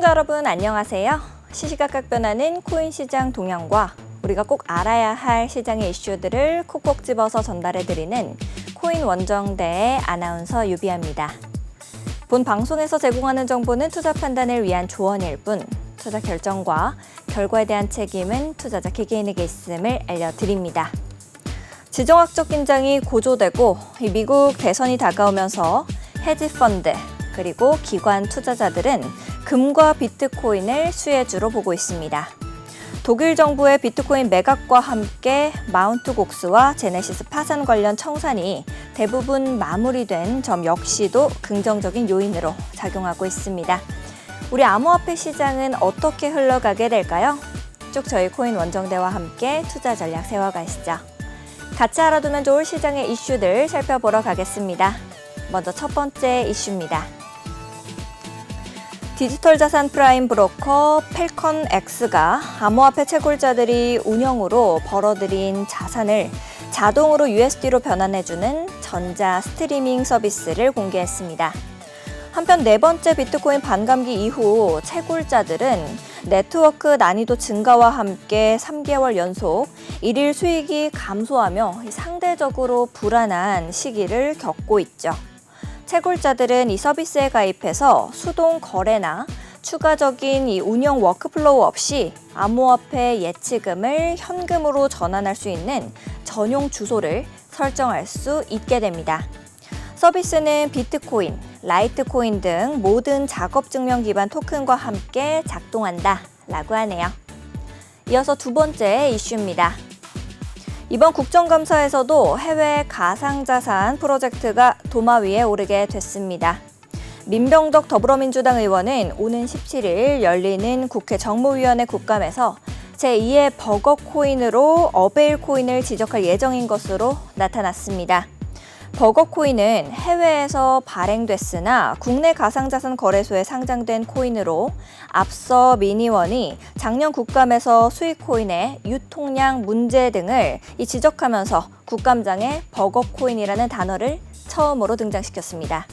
시청자 여러분 안녕하세요. 시시각각 변하는 코인 시장 동향과 우리가 꼭 알아야 할 시장의 이슈들을 콕콕 집어서 전달해드리는 코인 원정대의 아나운서 유비아입니다. 본 방송에서 제공하는 정보는 투자 판단을 위한 조언일 뿐 투자 결정과 결과에 대한 책임은 투자자 개개인에게 있음을 알려드립니다. 지정학적 긴장이 고조되고 미국 대선이 다가오면서 헤지펀드 그리고 기관 투자자들은 금과 비트코인을 수혜주로 보고 있습니다. 독일 정부의 비트코인 매각과 함께 마운트 곡스와 제네시스 파산 관련 청산이 대부분 마무리된 점 역시도 긍정적인 요인으로 작용하고 있습니다. 우리 암호화폐 시장은 어떻게 흘러가게 될까요? 쭉 저희 코인 원정대와 함께 투자 전략 세워가시죠. 같이 알아두면 좋을 시장의 이슈들 살펴보러 가겠습니다. 먼저 첫 번째 이슈입니다. 디지털 자산 프라임 브로커 펠컨X가 암호화폐 채굴자들이 운영으로 벌어들인 자산을 자동으로 USD로 변환해주는 전자 스트리밍 서비스를 공개했습니다. 한편 네 번째 비트코인 반감기 이후 채굴자들은 네트워크 난이도 증가와 함께 3개월 연속 일일 수익이 감소하며 상대적으로 불안한 시기를 겪고 있죠. 채굴자들은 이 서비스에 가입해서 수동 거래나 추가적인 이 운영 워크플로우 없이 암호화폐 예치금을 현금으로 전환할 수 있는 전용 주소를 설정할 수 있게 됩니다. 서비스는 비트코인, 라이트코인 등 모든 작업 증명 기반 토큰과 함께 작동한다라고 하네요. 이어서 두 번째 이슈입니다. 이번 국정감사에서도 해외 가상자산 프로젝트가 도마 위에 오르게 됐습니다. 민병덕 더불어민주당 의원은 오는 17일 열리는 국회 정무위원회 국감에서 제2의 버거코인으로 어베일코인을 지적할 예정인 것으로 나타났습니다. 버거코인은 해외에서 발행됐으나 국내 가상자산 거래소에 상장된 코인으로 앞서 민 의원이 작년 국감에서 수익코인의 유통량 문제 등을 지적하면서 국감장에 버거코인이라는 단어를 처음으로 등장시켰습니다.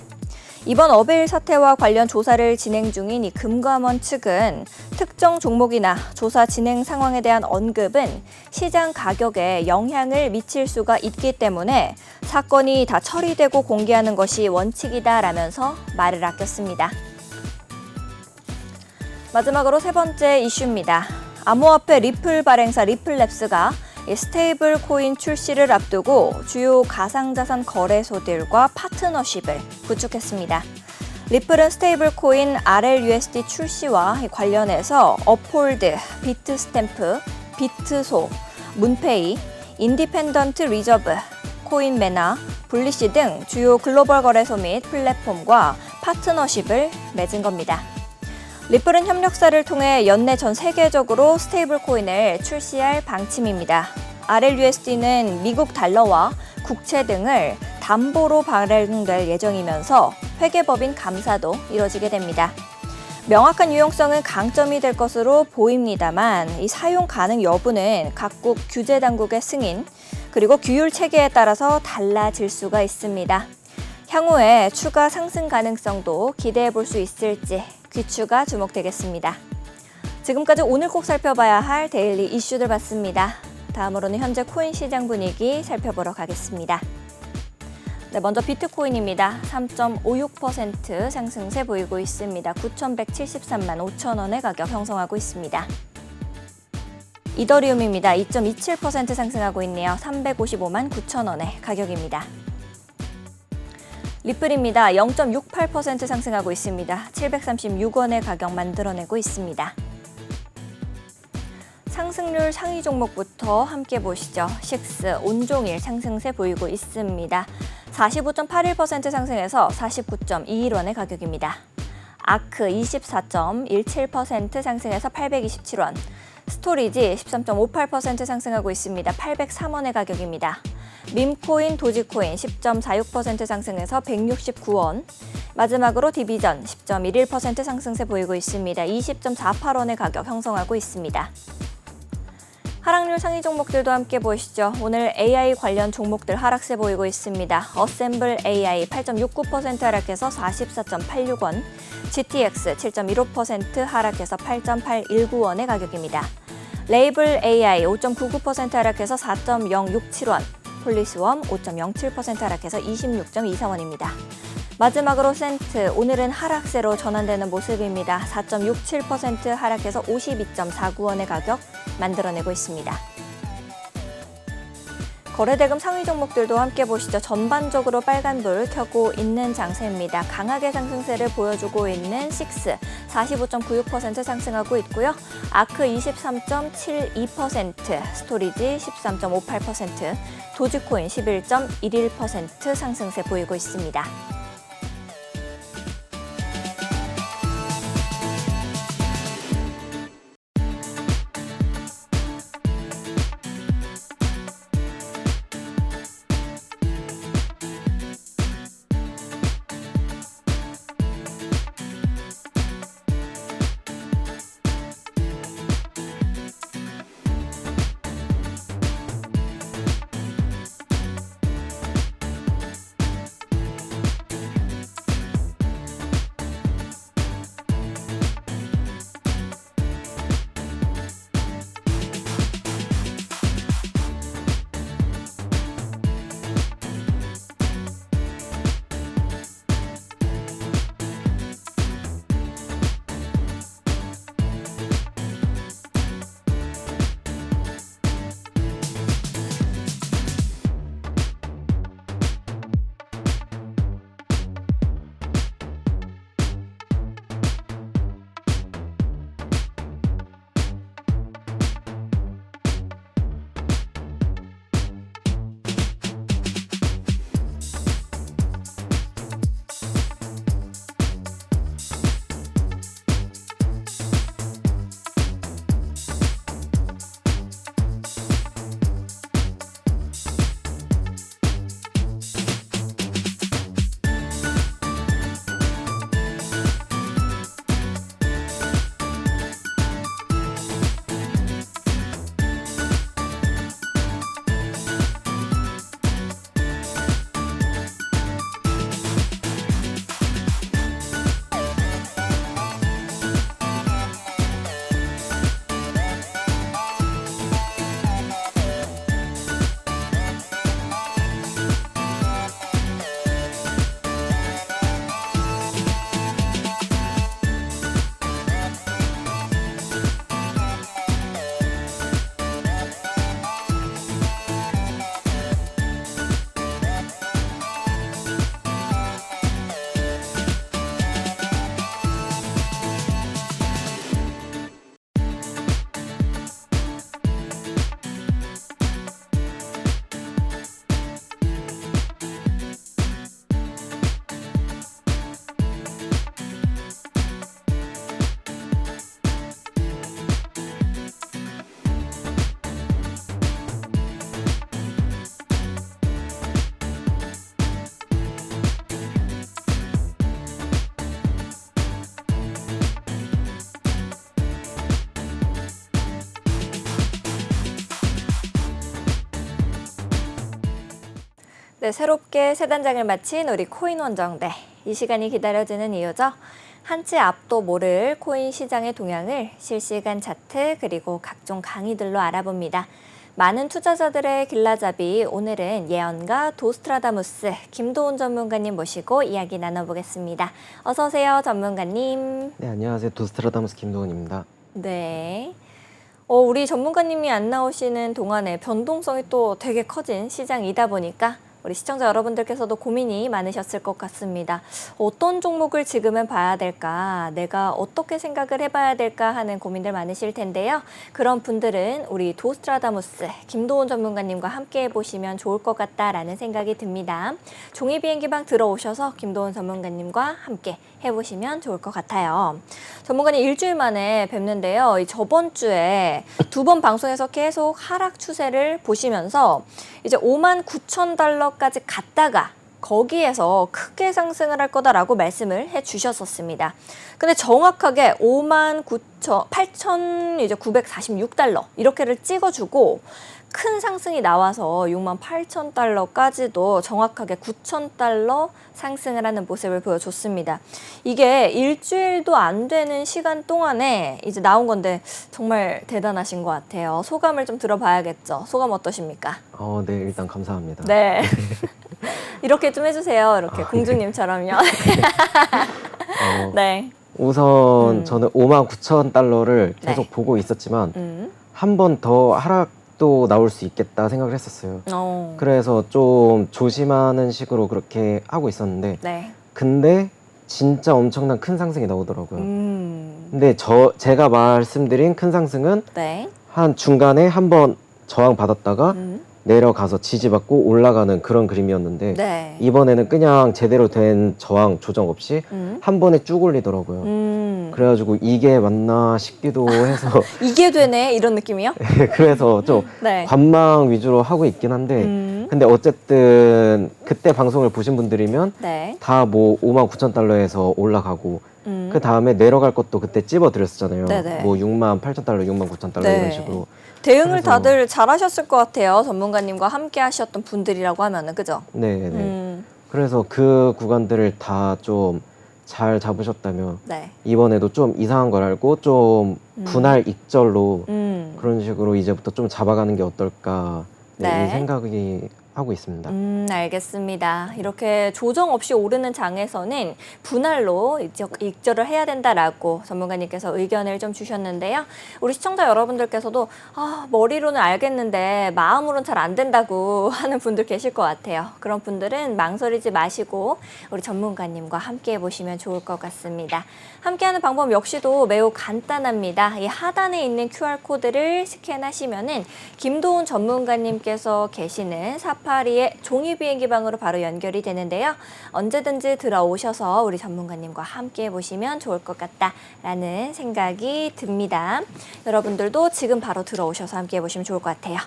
이번 어베일 사태와 관련 조사를 진행 중인 이 금감원 측은 특정 종목이나 조사 진행 상황에 대한 언급은 시장 가격에 영향을 미칠 수가 있기 때문에 사건이 다 처리되고 공개하는 것이 원칙이다라면서 말을 아꼈습니다. 마지막으로 세 번째 이슈입니다. 암호화폐 리플 발행사 리플랩스가 스테이블 코인 출시를 앞두고 주요 가상자산 거래소들과 파트너십을 구축했습니다. 리플은 스테이블 코인 RLUSD 출시와 관련해서 업홀드, 비트스탬프, 비트소, 문페이, 인디펜던트 리저브, 코인매나, 블리시 등 주요 글로벌 거래소 및 플랫폼과 파트너십을 맺은 겁니다. 리플은 협력사를 통해 연내 전 세계적으로 스테이블 코인을 출시할 방침입니다. RLUSD는 미국 달러와 국채 등을 담보로 발행될 예정이면서 회계법인 감사도 이뤄지게 됩니다. 명확한 유용성은 강점이 될 것으로 보입니다만 이 사용 가능 여부는 각국 규제 당국의 승인 그리고 규율 체계에 따라서 달라질 수가 있습니다. 향후에 추가 상승 가능성도 기대해 볼 수 있을지 귀추가 주목되겠습니다. 지금까지 오늘 꼭 살펴봐야 할 데일리 이슈들 봤습니다. 다음으로는 현재 코인 시장 분위기 살펴보러 가겠습니다. 네, 먼저 비트코인입니다. 3.56% 상승세 보이고 있습니다. 9,173만 5천 원의 가격 형성하고 있습니다. 이더리움입니다. 2.27% 상승하고 있네요. 355만 9천 원의 가격입니다. 리플입니다. 0.68% 상승하고 있습니다. 736원의 가격 만들어내고 있습니다. 상승률 상위 종목부터 함께 보시죠. 식스, 온종일 상승세 보이고 있습니다. 45.81% 상승해서 49.21원의 가격입니다. 아크 24.17% 상승해서 827원. 스토리지 13.58% 상승하고 있습니다. 803원의 가격입니다. 밈코인, 도지코인 10.46% 상승해서 169원. 마지막으로 디비전 10.11% 상승세 보이고 있습니다. 20.48원의 가격 형성하고 있습니다. 하락률 상위 종목들도 함께 보시죠. 오늘 AI 관련 종목들 하락세 보이고 있습니다. 어셈블 AI 8.69% 하락해서 44.86원, GTX 7.15% 하락해서 8.819원의 가격입니다. 레이블 AI 5.99% 하락해서 4.067원, 폴리스웜 5.07% 하락해서 26.24원입니다. 마지막으로 센트, 오늘은 하락세로 전환되는 모습입니다. 4.67% 하락해서 52.49원의 가격 만들어내고 있습니다. 거래대금 상위 종목들도 함께 보시죠. 전반적으로 빨간불 켜고 있는 장세입니다. 강하게 상승세를 보여주고 있는 식스 45.96% 상승하고 있고요. 아크 23.72%, 스토리지 13.58%, 도지코인 11.11% 상승세 보이고 있습니다. 네, 새롭게 세 단장을 마친 우리 코인 원정대. 이 시간이 기다려지는 이유죠. 한치 앞도 모를 코인 시장의 동향을 실시간 차트 그리고 각종 강의들로 알아봅니다. 많은 투자자들의 길라잡이, 오늘은 예언가 도스트라다무스 김도훈 전문가님 모시고 이야기 나눠보겠습니다. 어서 오세요, 전문가님. 네, 안녕하세요. 도스트라다무스 김도훈입니다. 네. 우리 전문가님이 안 나오시는 동안에 변동성이 또 되게 커진 시장이다 보니까 우리 시청자 여러분들께서도 고민이 많으셨을 것 같습니다. 어떤 종목을 지금은 봐야 될까? 내가 어떻게 생각을 해봐야 될까 하는 고민들 많으실 텐데요. 그런 분들은 우리 도스트라다무스 김도훈 전문가님과 함께 해보시면 좋을 것 같다라는 생각이 듭니다. 종이 비행기방 들어오셔서 김도훈 전문가님과 함께 해보시면 좋을 것 같아요. 전문가님 일주일 만에 뵙는데요. 저번 주에 두 번 방송에서 계속 하락 추세를 보시면서 이제 59,000달러까지 갔다가 거기에서 크게 상승을 할 거다라고 말씀을 해주셨었습니다. 근데 정확하게 58,946달러 이렇게를 찍어주고 큰 상승이 나와서 68,000달러까지도 정확하게 9,000달러 상승을 하는 모습을 보여줬습니다. 이게 일주일도 안 되는 시간 동안에 이제 나온 건데 정말 대단하신 것 같아요. 소감을 좀 들어봐야겠죠. 소감 어떠십니까? 네, 일단 감사합니다. 네. 이렇게 좀 해주세요. 이렇게 공주님처럼요. 네. 우선 저는 59,000달러를 계속 네. 보고 있었지만 한 번 더 하락도 나올 수 있겠다 생각을 했었어요. 그래서 좀 조심하는 식으로 그렇게 하고 있었는데 네. 근데 진짜 엄청난 큰 상승이 나오더라고요. 근데 제가 말씀드린 큰 상승은 네. 한 중간에 한 번 저항 받았다가 내려가서 지지받고 올라가는 그런 그림이었는데 네. 이번에는 그냥 제대로 된 저항 조정 없이 한 번에 쭉 올리더라고요. 그래가지고 이게 맞나 싶기도 해서 이게 되네 이런 느낌이요? 그래서 좀 네. 관망 위주로 하고 있긴 한데 근데 어쨌든 그때 방송을 보신 분들이면 네. 다 뭐 59,000달러에서 올라가고 그 다음에 내려갈 것도 그때 찝어드렸었잖아요. 네네. 뭐 68,000달러, 69,000달러 네. 이런 식으로. 대응을 그래서- 다들 잘하셨을 것 같아요. 전문가님과 함께 하셨던 분들이라고 하면은 그죠? 네. 그래서 그 구간들을 다 좀 잘 잡으셨다면 네. 이번에도 좀 이상한 걸 알고 좀 분할 익절로 그런 식으로 이제부터 좀 잡아가는 게 어떨까 네. 이 생각이 하고 있습니다. 알겠습니다. 이렇게 조정 없이 오르는 장에서는 분할로 익절을 해야 된다라고 전문가님께서 의견을 좀 주셨는데요. 우리 시청자 여러분들께서도 머리로는 알겠는데 마음으로는 잘 안 된다고 하는 분들 계실 것 같아요. 그런 분들은 망설이지 마시고 우리 전문가님과 함께 해보시면 좋을 것 같습니다. 함께하는 방법 역시도 매우 간단합니다. 이 하단에 있는 QR코드를 스캔하시면은 김도훈 전문가님께서 계시는 사파리의 종이 비행기 방으로 바로 연결이 되는데요. 언제든지 들어오셔서 우리 전문가님과 함께 해보시면 좋을 것 같다라는 생각이 듭니다. 여러분들도 지금 바로 들어오셔서 함께 해보시면 좋을 것 같아요.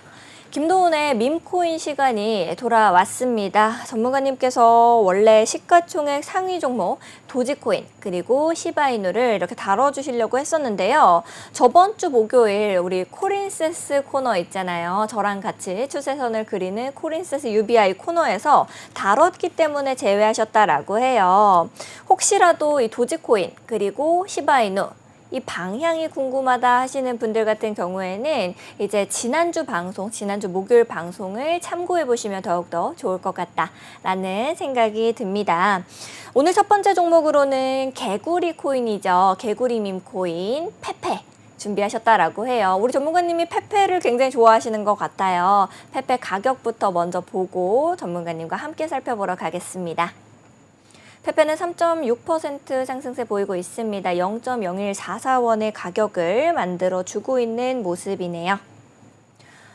김도훈의 밈코인 시간이 돌아왔습니다. 전문가님께서 원래 시가총액 상위 종목 도지코인 그리고 시바이누를 이렇게 다뤄주시려고 했었는데요. 저번 주 목요일 우리 코린세스 코너 있잖아요. 저랑 같이 추세선을 그리는 코린세스 UBI 코너에서 다뤘기 때문에 제외하셨다라고 해요. 혹시라도 이 도지코인 그리고 시바이누 이 방향이 궁금하다 하시는 분들 같은 경우에는 이제 지난주 목요일 방송을 참고해 보시면 더욱더 좋을 것 같다라는 생각이 듭니다. 오늘 첫 번째 종목으로는 개구리 코인이죠. 개구리 밈 코인 페페 준비하셨다라고 해요. 우리 전문가님이 페페를 굉장히 좋아하시는 것 같아요. 페페 가격부터 먼저 보고 전문가님과 함께 살펴보러 가겠습니다. 페페는 3.6% 상승세 보이고 있습니다. 0.0144원의 가격을 만들어주고 있는 모습이네요.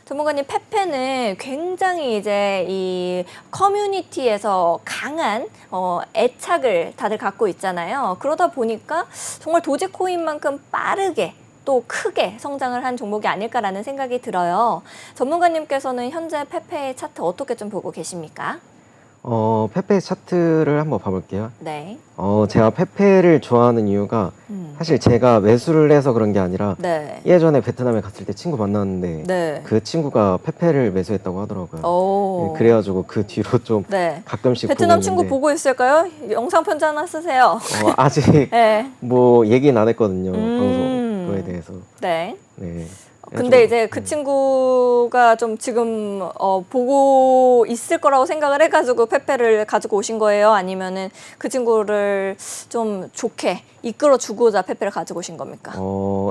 전문가님, 페페는 굉장히 이제 이 커뮤니티에서 강한 애착을 다들 갖고 있잖아요. 그러다 보니까 정말 도지코인만큼 빠르게 또 크게 성장을 한 종목이 아닐까라는 생각이 들어요. 전문가님께서는 현재 페페의 차트 어떻게 좀 보고 계십니까? 페페 차트를 한번 봐볼게요. 네. 제가 페페를 좋아하는 이유가 사실 제가 매수를 해서 그런 게 아니라 네. 예전에 베트남에 갔을 때 친구 만났는데 네. 그 친구가 페페를 매수했다고 하더라고요. 네, 그래가지고 그 뒤로 좀 네. 가끔씩 베트남 보고 친구 있는데 보고 있을까요? 영상 편지 하나 쓰세요. 아직 네. 뭐 얘기는 안 했거든요. 방송 그거에 대해서. 네. 네. 근데 이제 그 친구가 좀 지금 보고 있을 거라고 생각을 해가지고 페페를 가지고 오신 거예요? 아니면은 그 친구를 좀 좋게 이끌어주고자 페페를 가지고 오신 겁니까?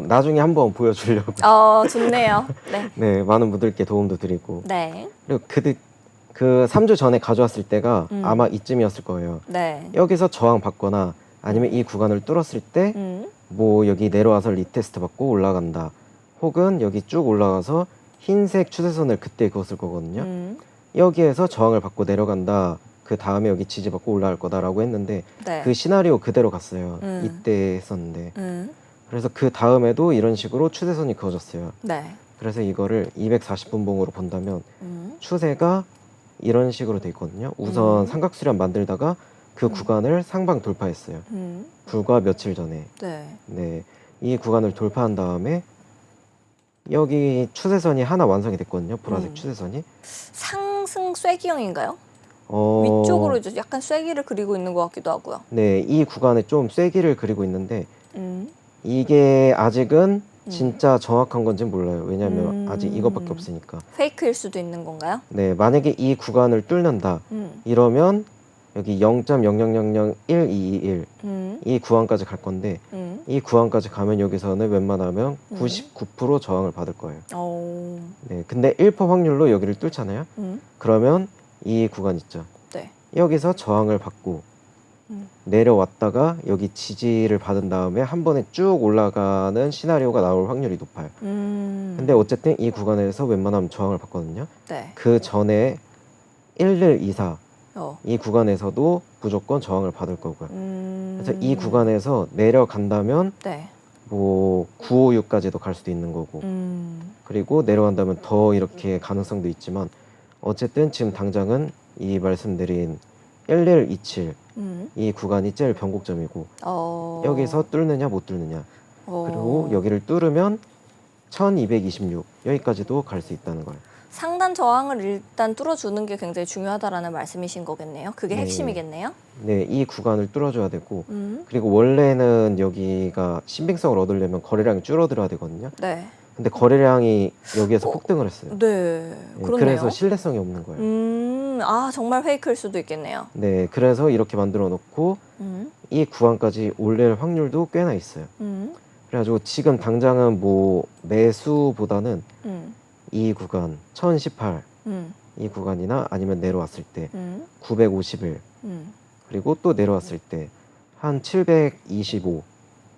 나중에 한번 보여주려고. 좋네요. 네. 네, 많은 분들께 도움도 드리고. 네. 그리고 그 3주 전에 가져왔을 때가 아마 이쯤이었을 거예요. 네. 여기서 저항 받거나 아니면 이 구간을 뚫었을 때 뭐 여기 내려와서 리테스트 받고 올라간다. 혹은 여기 쭉 올라가서 흰색 추세선을 그때 그었을 거거든요. 여기에서 저항을 받고 내려간다. 그 다음에 여기 지지받고 올라갈 거다라고 했는데 네. 그 시나리오 그대로 갔어요. 이때 했었는데. 그래서 그 다음에도 이런 식으로 추세선이 그어졌어요. 네. 그래서 이거를 240분봉으로 본다면 추세가 이런 식으로 돼 있거든요. 우선 삼각수렴 만들다가 그 구간을 상방 돌파했어요. 불과 며칠 전에. 네. 네, 이 구간을 돌파한 다음에 여기 추세선이 하나 완성이 됐거든요. 보라색 추세선이. 상승 쐐기형인가요? 어, 위쪽으로 이제 약간 쐐기를 그리고 있는 것 같기도 하고요. 네, 이 구간에 좀 쐐기를 그리고 있는데 음. 이게 아직은 진짜 정확한 건지는 몰라요. 왜냐하면 아직 이것밖에 음. 없으니까. 페이크일 수도 있는 건가요? 네, 만약에 이 구간을 뚫는다 이러면 여기 0.0000121 이 구간까지 갈 건데 이 구간까지 가면 여기서는 웬만하면 99% 저항을 받을 거예요. 오. 네, 근데 1% 확률로 여기를 뚫잖아요. 그러면 이 구간 있죠. 네. 여기서 저항을 받고 내려왔다가 여기 지지를 받은 다음에 한 번에 쭉 올라가는 시나리오가 나올 확률이 높아요. 근데 어쨌든 이 구간에서 웬만하면 저항을 받거든요. 네. 그 전에 1124 어. 이 구간에서도 무조건 저항을 받을 거고요. 그래서 이 구간에서 내려간다면 네. 뭐 956까지도 갈 수도 있는 거고 그리고 내려간다면 더 이렇게 가능성도 있지만 어쨌든 지금 당장은 이 말씀드린 1127 이 구간이 제일 변곡점이고 여기서 뚫느냐 못 뚫느냐 그리고 여기를 뚫으면 1226 여기까지도 갈 수 있다는 거예요. 상단 저항을 일단 뚫어주는 게 굉장히 중요하다라는 말씀이신 거겠네요. 그게 네. 핵심이겠네요. 네, 이 구간을 뚫어줘야 되고 그리고 원래는 여기가 신빙성을 얻으려면 거래량이 줄어들어야 되거든요. 네. 근데 거래량이 여기에서 폭등을 했어요. 네. 네, 그렇네요. 그래서 신뢰성이 없는 거예요. 아, 정말 페이크일 수도 있겠네요. 네, 그래서 이렇게 만들어 놓고 이 구간까지 올릴 확률도 꽤나 있어요. 그래가지고 지금 당장은 뭐 매수보다는 이 구간 1018 이 구간이나 아니면 내려왔을 때 951 그리고 또 내려왔을 때 한 725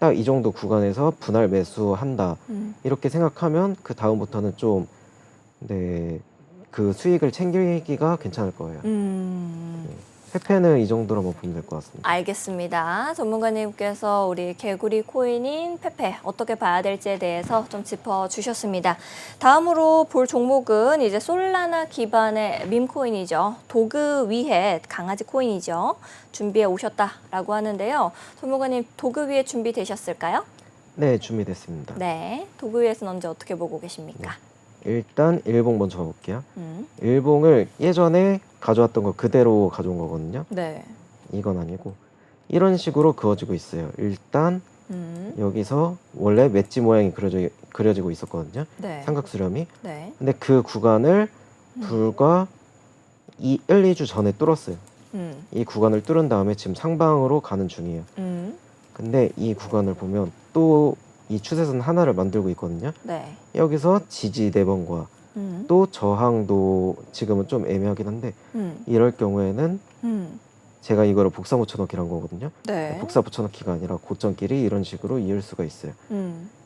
딱 이 정도 구간에서 분할 매수한다 이렇게 생각하면 그 다음부터는 좀 네, 그 수익을 챙기기가 괜찮을 거예요. 페페는 이 정도로만 보면 될 것 같습니다. 알겠습니다. 전문가님께서 우리 개구리 코인인 페페 어떻게 봐야 될지에 대해서 좀 짚어주셨습니다. 다음으로 볼 종목은 이제 솔라나 기반의 밈코인이죠. 도그 위에 강아지 코인이죠. 준비해 오셨다라고 하는데요. 전문가님 도그 위에 준비되셨을까요? 네, 준비됐습니다. 네. 도그 위에서는 언제 어떻게 보고 계십니까? 일단 일봉 먼저 가볼게요. 일봉을 예전에 가져왔던 거 그대로 가져온 거거든요. 네. 이건 아니고 이런 식으로 그어지고 있어요. 일단 여기서 원래 맷지 모양이 그려지고 있었거든요. 네. 삼각수렴이. 네. 근데 그 구간을 불과 1, 2주 전에 뚫었어요. 이 구간을 뚫은 다음에 지금 상방으로 가는 중이에요. 근데 이 구간을 보면 또 이 추세선 하나를 만들고 있거든요. 네. 여기서 지지 4번과 또 저항도 지금은 좀 애매하긴 한데 이럴 경우에는 제가 이거를 복사 붙여넣기란 거거든요. 네. 복사 붙여넣기가 아니라 고점끼리 이런 식으로 이을 수가 있어요.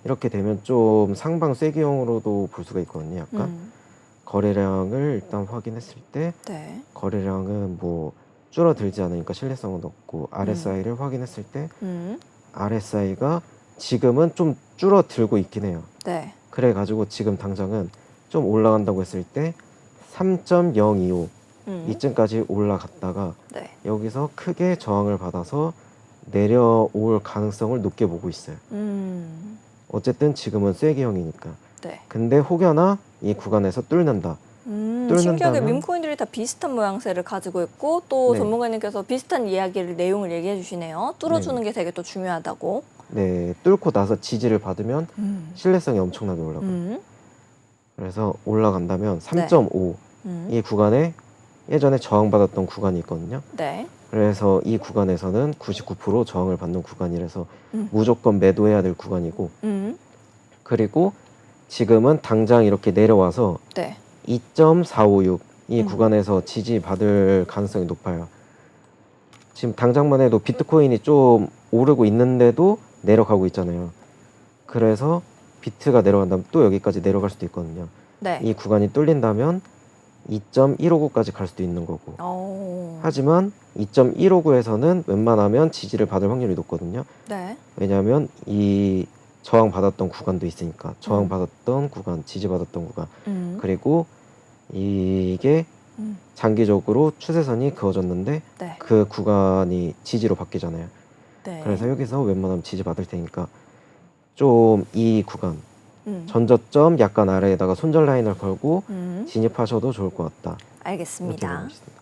이렇게 되면 좀 상방 쐐기형으로도 볼 수가 있거든요. 약간 거래량을 일단 확인했을 때 네. 거래량은 뭐 줄어들지 않으니까 신뢰성은 높고 RSI를 확인했을 때 RSI가 지금은 좀 줄어들고 있긴 해요. 네. 그래가지고 지금 당장은 좀 올라간다고 했을 때 3.025 이쯤까지 올라갔다가 네. 여기서 크게 저항을 받아서 내려올 가능성을 높게 보고 있어요. 어쨌든 지금은 쐐기형이니까. 네. 근데 혹여나 이 구간에서 뚫는다. 신기하게 밈코인들이 다 비슷한 모양새를 가지고 있고 또 네. 전문가님께서 비슷한 내용을 얘기해 주시네요. 뚫어주는 게 되게 또 중요하다고. 네, 뚫고 나서 지지를 받으면 신뢰성이 엄청나게 올라가요. 그래서 올라간다면 3.5 이 구간에 예전에 저항받았던 구간이 있거든요. 네. 그래서 이 구간에서는 99% 저항을 받는 구간이라서 무조건 매도해야 될 구간이고 그리고 지금은 당장 이렇게 내려와서 네. 2.456 이 구간에서 지지받을 가능성이 높아요. 지금 당장만 해도 비트코인이 좀 오르고 있는데도 내려가고 있잖아요. 그래서 비트가 내려간다면 또 여기까지 내려갈 수도 있거든요. 네. 이 구간이 뚫린다면 2.159까지 갈 수도 있는 거고. 하지만 2.159에서는 웬만하면 지지를 받을 확률이 높거든요. 네. 왜냐하면 이 저항 받았던 구간도 있으니까 저항 받았던 구간, 지지 받았던 구간 그리고 이게 장기적으로 추세선이 그어졌는데 네. 그 구간이 지지로 바뀌잖아요. 네. 그래서 여기서 웬만하면 지지 받을 테니까 좀 이 구간 음. 전저점 약간 아래에다가 손절 라인을 걸고 진입하셔도 좋을 것 같다. 이렇게 알겠습니다. 보고 있습니다.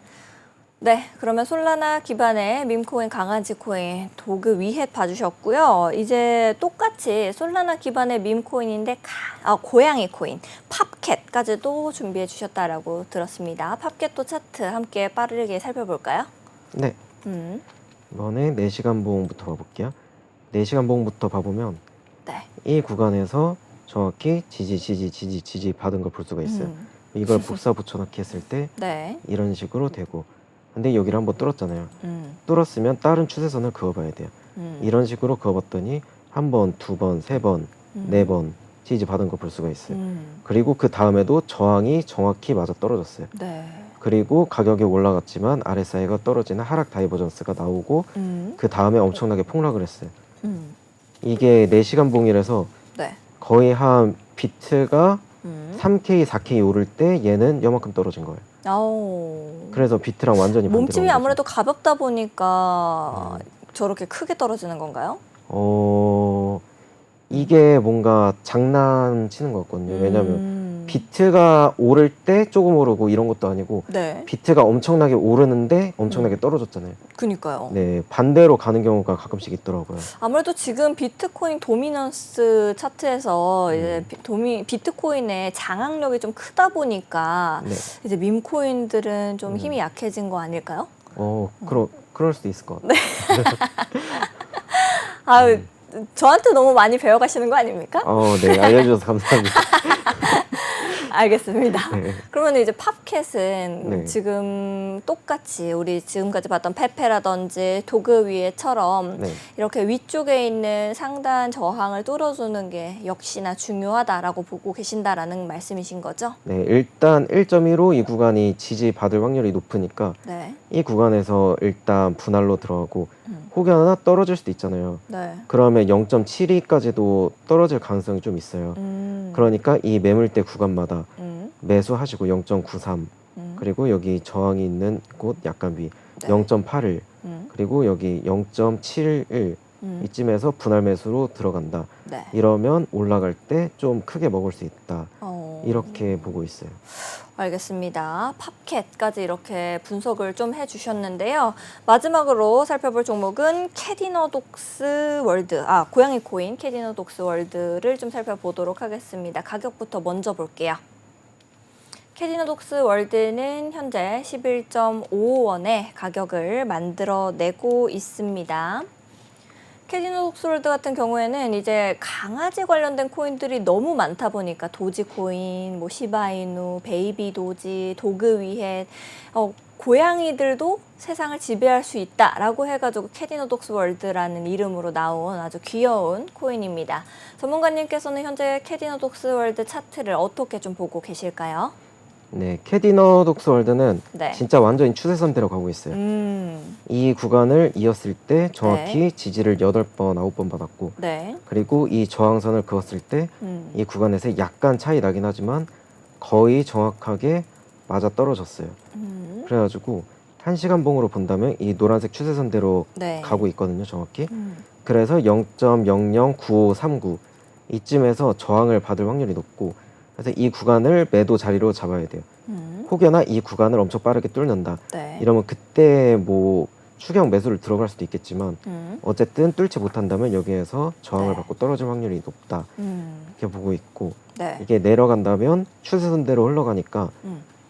네, 그러면 솔라나 기반의 밈코인, 강아지 코인, 도그 위헷 봐주셨고요. 이제 똑같이 솔라나 기반의 밈코인인데 고양이 코인, 팝캣까지도 준비해 주셨다라고 들었습니다. 팝캣도 차트 함께 빠르게 살펴볼까요? 네, 이번에 4시간 봉부터 봐볼게요. 4시간 봉부터 봐보면 네. 이 구간에서 정확히 지지 받은 걸 볼 수가 있어요. 이걸 복사 붙여넣기 했을 때 네. 이런 식으로 되고, 근데 여기를 한번 뚫었잖아요. 뚫었으면 다른 추세선을 그어봐야 돼요. 이런 식으로 그어봤더니 한 번, 두 번, 세 번, 네 번 지지 받은 걸 볼 수가 있어요. 그리고 그 다음에도 저항이 정확히 맞아 떨어졌어요. 네. 그리고 가격이 올라갔지만 RSI가 떨어지는 하락 다이버전스가 나오고 그 다음에 엄청나게 폭락을 했어요. 이게 4시간 봉이라서 네. 거의 한 비트가 3K, 4K 오를 때 얘는 요만큼 떨어진 거예요. 아오. 그래서 비트랑 완전히 반대로 몸집이 간 거죠. 아무래도 가볍다 보니까 저렇게 크게 떨어지는 건가요? 이게 뭔가 장난치는 것 같거든요. 왜냐면 음. 비트가 오를 때 조금 오르고 이런 것도 아니고 네. 비트가 엄청나게 오르는데 엄청나게 떨어졌잖아요. 그니까요. 네, 반대로 가는 경우가 가끔씩 있더라고요. 아무래도 지금 비트코인 도미넌스 차트에서 이제 비트코인의 장악력이 좀 크다 보니까 네. 이제 밈코인들은 좀 힘이 약해진 거 아닐까요? 그럴 수도 있을 것 같아요. 저한테 너무 많이 배워가시는 거 아닙니까? 네, 알려주셔서 감사합니다. 알겠습니다. 네. 그러면 이제 팝캣은 네. 지금 똑같이 우리 지금까지 봤던 페페라든지 도그 위에처럼 네. 이렇게 위쪽에 있는 상단 저항을 뚫어주는 게 역시나 중요하다라고 보고 계신다라는 말씀이신 거죠? 네, 일단 1.15 이 구간이 지지 받을 확률이 높으니까 네. 이 구간에서 일단 분할로 들어가고 혹여나 떨어질 수도 있잖아요. 네. 그러면 0.72까지도 떨어질 가능성이 좀 있어요. 그러니까 이 매물대 구간마다 매수하시고 0.93 그리고 여기 저항이 있는 곳 약간 위 네. 0.81 그리고 여기 0.71 이쯤에서 분할 매수로 들어간다. 네. 이러면 올라갈 때 좀 크게 먹을 수 있다. 어. 이렇게 보고 있어요. 알겠습니다. 팝캣까지 이렇게 분석을 좀 해주셨는데요. 마지막으로 살펴볼 종목은 캐디너독스 월드, 고양이 코인 캐디너독스 월드를 좀 살펴보도록 하겠습니다. 가격부터 먼저 볼게요. 캐디너독스 월드는 현재 11.55원의 가격을 만들어내고 있습니다. 캐디너독스월드 같은 경우에는 이제 강아지 관련된 코인들이 너무 많다 보니까 도지코인, 뭐 시바이누, 베이비 도지, 도그 위헷, 고양이들도 세상을 지배할 수 있다라고 해가지고 캐디너독스월드라는 이름으로 나온 아주 귀여운 코인입니다. 전문가님께서는 현재 캐디너독스월드 차트를 어떻게 좀 보고 계실까요? 네, 캐디너독스월드는 네. 진짜 완전히 추세선대로 가고 있어요. 이 구간을 이었을 때 정확히 지지를 8번, 9번 받았고 네. 그리고 이 저항선을 그었을 때 이 구간에서 약간 차이 나긴 하지만 거의 정확하게 맞아 떨어졌어요. 그래가지고 1시간 봉으로 본다면 이 노란색 추세선대로 네. 가고 있거든요, 정확히. 그래서 0.009539 이쯤에서 저항을 받을 확률이 높고 그래서 이 구간을 매도 자리로 잡아야 돼요. 혹여나 이 구간을 엄청 빠르게 뚫는다. 네. 이러면 그때 뭐 추경 매수를 들어갈 수도 있겠지만 어쨌든 뚫지 못한다면 여기에서 저항을 네. 받고 떨어질 확률이 높다. 이렇게 보고 있고 네. 이게 내려간다면 추세선대로 흘러가니까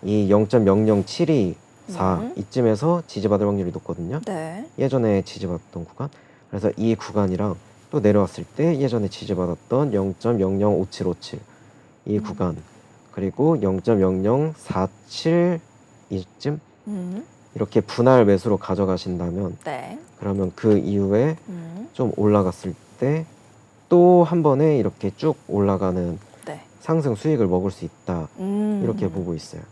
이 0.00724 이쯤에서 지지받을 확률이 높거든요. 네. 예전에 지지받았던 구간. 그래서 이 구간이랑 또 내려왔을 때 예전에 지지받았던 0.005757 이 구간 그리고 0.0047 이쯤 이렇게 분할 매수로 가져가신다면 네. 그러면 그 이후에 좀 올라갔을 때 또 한 번에 이렇게 쭉 올라가는 네. 상승 수익을 먹을 수 있다 이렇게 보고 있어요.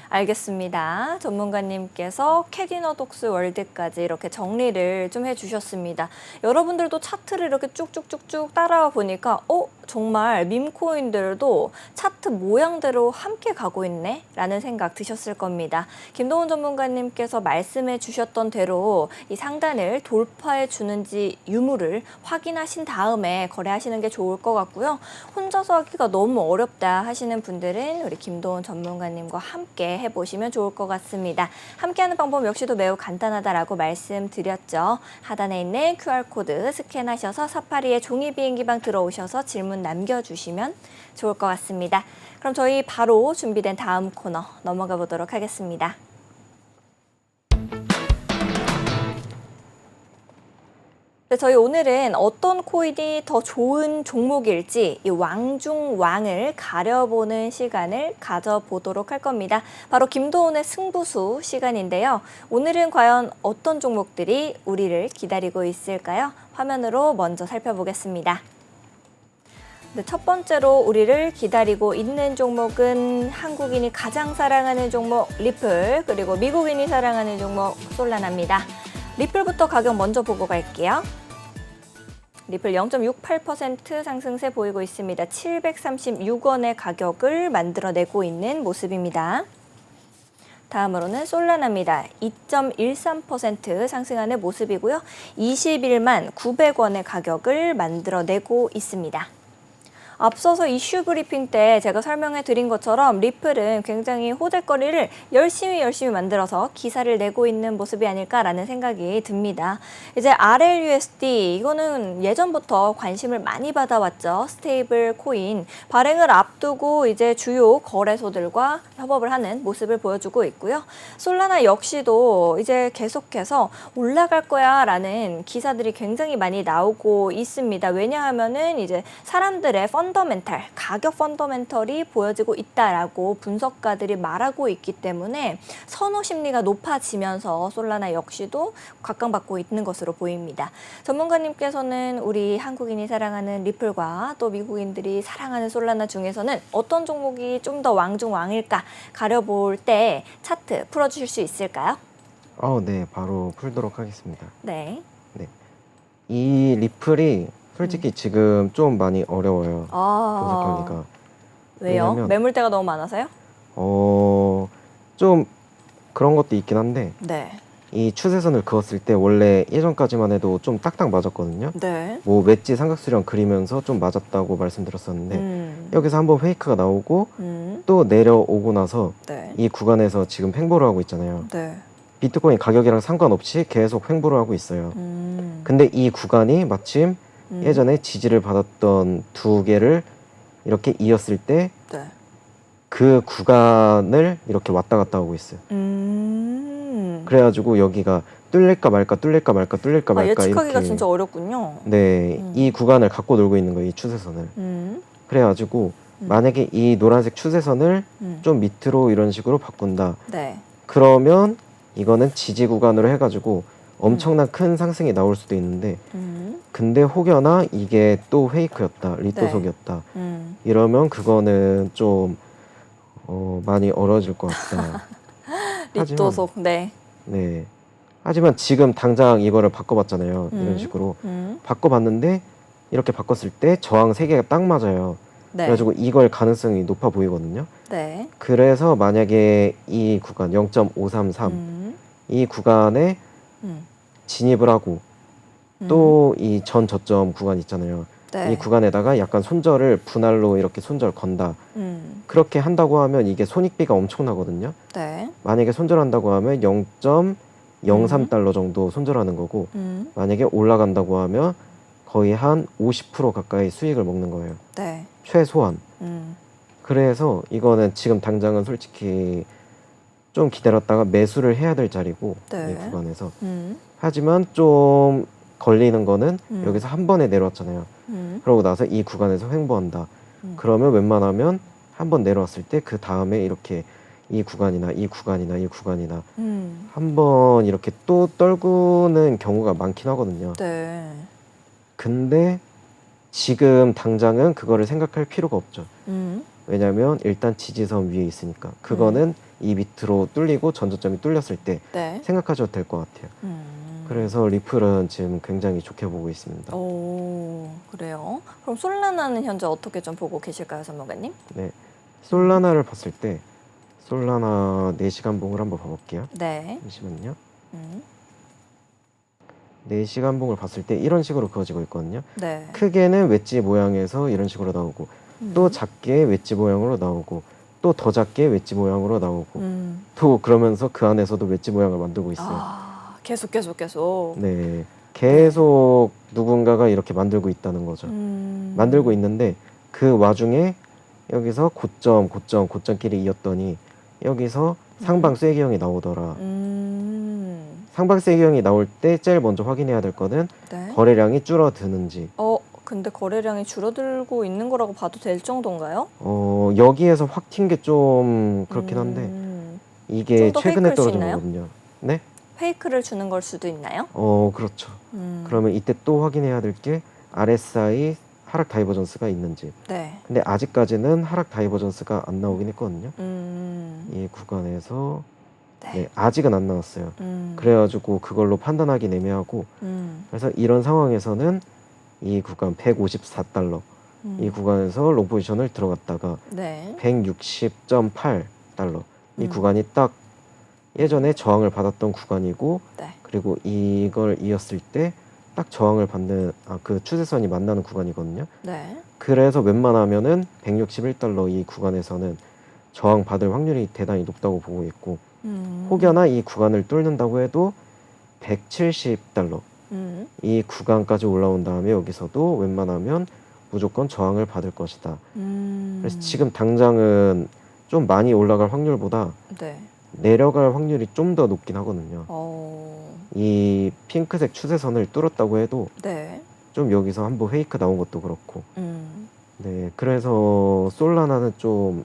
알겠습니다. 전문가님께서 캐디너독스 월드까지 이렇게 정리를 좀 해주셨습니다. 여러분들도 차트를 이렇게 쭉쭉쭉쭉 따라와 보니까 정말 밈코인들도 차트 모양대로 함께 가고 있네? 라는 생각 드셨을 겁니다. 김동훈 전문가님께서 말씀해 주셨던 대로 이 상단을 돌파해 주는지 유무를 확인하신 다음에 거래하시는 게 좋을 것 같고요. 혼자서 하기가 너무 어렵다 하시는 분들은 우리 김동훈 전문가님과 함께 해보시면 좋을 것 같습니다. 함께하는 방법 역시도 매우 간단하다라고 말씀드렸죠. 하단에 있는 QR코드 스캔하셔서 사파리의 종이 비행기방 들어오셔서 질문 남겨주시면 좋을 것 같습니다. 그럼 저희 바로 준비된 다음 코너 넘어가 보도록 하겠습니다. 네, 저희 오늘은 어떤 코인이 더 좋은 종목일지 이 왕중왕을 가려보는 시간을 가져보도록 할 겁니다. 바로 김도훈의 승부수 시간인데요. 오늘은 과연 어떤 종목들이 우리를 기다리고 있을까요? 화면으로 먼저 살펴보겠습니다. 네, 첫 번째로 우리를 기다리고 있는 종목은 한국인이 가장 사랑하는 종목 리플, 그리고 미국인이 사랑하는 종목 솔라나입니다. 리플부터 가격 먼저 보고 갈게요. 리플 0.68% 상승세 보이고 있습니다. 736원의 가격을 만들어내고 있는 모습입니다. 다음으로는 솔라나입니다. 2.13% 상승하는 모습이고요. 21만 900원의 가격을 만들어내고 있습니다. 앞서서 이슈 브리핑 때 제가 설명해 드린 것처럼 리플은 굉장히 호재거리를 열심히 만들어서 기사를 내고 있는 모습이 아닐까라는 생각이 듭니다. 이제 RLUSD 이거는 예전부터 관심을 많이 받아왔죠. 스테이블 코인 발행을 앞두고 이제 주요 거래소들과 협업을 하는 모습을 보여주고 있고요. 솔라나 역시도 이제 계속해서 올라갈 거야라는 기사들이 굉장히 많이 나오고 있습니다. 왜냐하면은 이제 사람들의 펀더멘탈, 가격 펀더멘털이 보여지고 있다라고 분석가들이 말하고 있기 때문에 선호 심리가 높아지면서 솔라나 역시도 각광받고 있는 것으로 보입니다. 전문가님께서는 우리 한국인이 사랑하는 리플과 또 미국인들이 사랑하는 솔라나 중에서는 어떤 종목이 좀 더 왕중왕일까 가려볼 때 차트 풀어주실 수 있을까요? 네, 바로 풀도록 하겠습니다. 네. 이 리플이 솔직히 지금 좀 많이 어려워요. 분석하기가. 왜요? 왜냐면, 매물대가 너무 많아서요? 좀 그런 것도 있긴 한데 네. 이 추세선을 그었을 때 원래 예전까지만 해도 좀 딱딱 맞았거든요. 네. 뭐 웨지 삼각수령 그리면서 좀 맞았다고 말씀드렸었는데 여기서 한번 페이크가 나오고 또 내려오고 나서 네. 이 구간에서 지금 횡보를 하고 있잖아요. 네. 비트코인 가격이랑 상관없이 계속 횡보를 하고 있어요. 근데 이 구간이 마침 예전에 지지를 받았던 두 개를 이렇게 이었을 때 그 구간을 이렇게 왔다 갔다 하고 있어요. 그래가지고 여기가 뚫릴까 말까 뚫릴까 말까 뚫릴까 말까 예측하기가 이렇게 진짜 어렵군요. 네, 이 구간을 갖고 놀고 있는 거예요. 이 추세선을. 그래가지고 만약에 이 노란색 추세선을 좀 밑으로 이런 식으로 바꾼다. 네. 그러면 이거는 지지 구간으로 해가지고 엄청난 큰 상승이 나올 수도 있는데 근데 혹여나 이게 또 페이크였다, 리또속이었다 이러면 그거는 좀 많이 어려워질 것 같다. 리또속, 네. 하지만 지금 당장 이거를 바꿔봤잖아요. 이런 식으로 바꿔봤는데 이렇게 바꿨을 때 저항 3개가 딱 맞아요. 네. 그래가지고 이걸 가능성이 높아 보이거든요. 네. 그래서 만약에 이 구간 0.533 이 구간에 진입을 하고 또 이 전 저점 구간 있잖아요. 네. 이 구간에다가 약간 손절을 분할로 이렇게 손절 건다. 그렇게 한다고 하면 이게 손익비가 엄청나거든요. 네. 만약에 손절한다고 하면 0.03달러 정도 손절하는 거고 만약에 올라간다고 하면 거의 한 50% 가까이 수익을 먹는 거예요. 네. 최소한. 그래서 이거는 지금 당장은 솔직히 좀 기다렸다가 매수를 해야 될 자리고 이 구간에서. 하지만 좀 걸리는 거는 여기서 한 번에 내려왔잖아요. 그러고 나서 이 구간에서 횡보한다. 그러면 웬만하면 한 번 내려왔을 때 그 다음에 이렇게 이 구간이나 이 구간이나 이 구간이나 한 번 이렇게 또 떨구는 경우가 많긴 하거든요. 네. 근데 지금 당장은 그거를 생각할 필요가 없죠. 왜냐면 일단 지지선 위에 있으니까 그거는 이 밑으로 뚫리고 전저점이 뚫렸을 때 네. 생각하셔도 될 것 같아요. 그래서 리플은 지금 굉장히 좋게 보고 있습니다. 오, 그래요. 그럼 솔라나는 현재 어떻게 좀 보고 계실까요, 전문가님? 네, 솔라나를 봤을 때 솔라나 4시간 봉을 한번 봐볼게요. 네. 잠시만요. 음. 4시간 봉을 봤을 때 이런 식으로 그어지고 있거든요. 네. 크게는 웨지 모양에서 이런 식으로 나오고 또 작게 웨지 모양으로 나오고 또 더 작게 웨지 모양으로 나오고 또 그러면서 그 안에서도 웨지 모양을 만들고 있어요. 아, 계속. 네, 계속 누군가가 이렇게 만들고 있다는 거죠. 만들고 있는데 그 와중에 여기서 고점끼리 이었더니 여기서 상방 쐐기형이 나오더라. 상방 쐐기형이 나올 때 제일 먼저 확인해야 될 거는 네. 거래량이 줄어드는지. 근데 거래량이 줄어들고 있는 거라고 봐도 될 정도인가요? 여기에서 확 튄 게 좀 그렇긴 한데 이게 좀더 최근에 페이크일 수 떨어진 있나요? 거거든요. 네? 페이크를 주는 걸 수도 있나요? 그렇죠. 그러면 이때 또 확인해야 될 게 RSI 하락 다이버전스가 있는지. 네. 근데 아직까지는 하락 다이버전스가 안 나오긴 했거든요. 이 구간에서 네, 아직은 안 나왔어요. 그래가지고 그걸로 판단하기 애매하고 그래서 이런 상황에서는 이 구간 154달러 이 구간에서 롱 포지션을 들어갔다가 네. 160.8달러 이 구간이 딱 예전에 저항을 받았던 구간이고 네. 그리고 이걸 이었을 때 딱 저항을 받는 그 추세선이 만나는 구간이거든요. 네. 그래서 웬만하면은 161달러 이 구간에서는 저항 받을 확률이 대단히 높다고 보고 있고 혹여나 이 구간을 뚫는다고 해도 170달러 이 구간까지 올라온 다음에 여기서도 웬만하면 무조건 저항을 받을 것이다. 그래서 지금 당장은 좀 많이 올라갈 확률보다 네. 내려갈 확률이 좀 더 높긴 하거든요. 이 핑크색 추세선을 뚫었다고 해도 네. 좀 여기서 한번 페이크 나온 것도 그렇고 네, 그래서 솔라나는 좀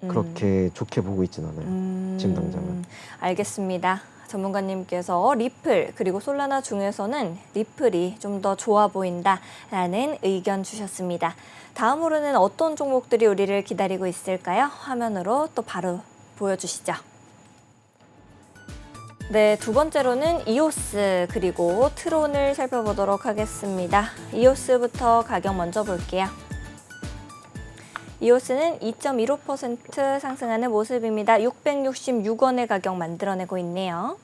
그렇게 좋게 보고 있진 않아요. 지금 당장은. 알겠습니다. 전문가님께서 리플 그리고 솔라나 중에서는 리플이 좀 더 좋아 보인다라는 의견 주셨습니다. 다음으로는 어떤 종목들이 우리를 기다리고 있을까요? 화면으로 또 바로 보여주시죠. 네, 두 번째로는 이오스 그리고 트론을 살펴보도록 하겠습니다. 이오스부터 가격 먼저 볼게요. 이오스는 2.15% 상승하는 모습입니다. 666원의 가격 만들어내고 있네요.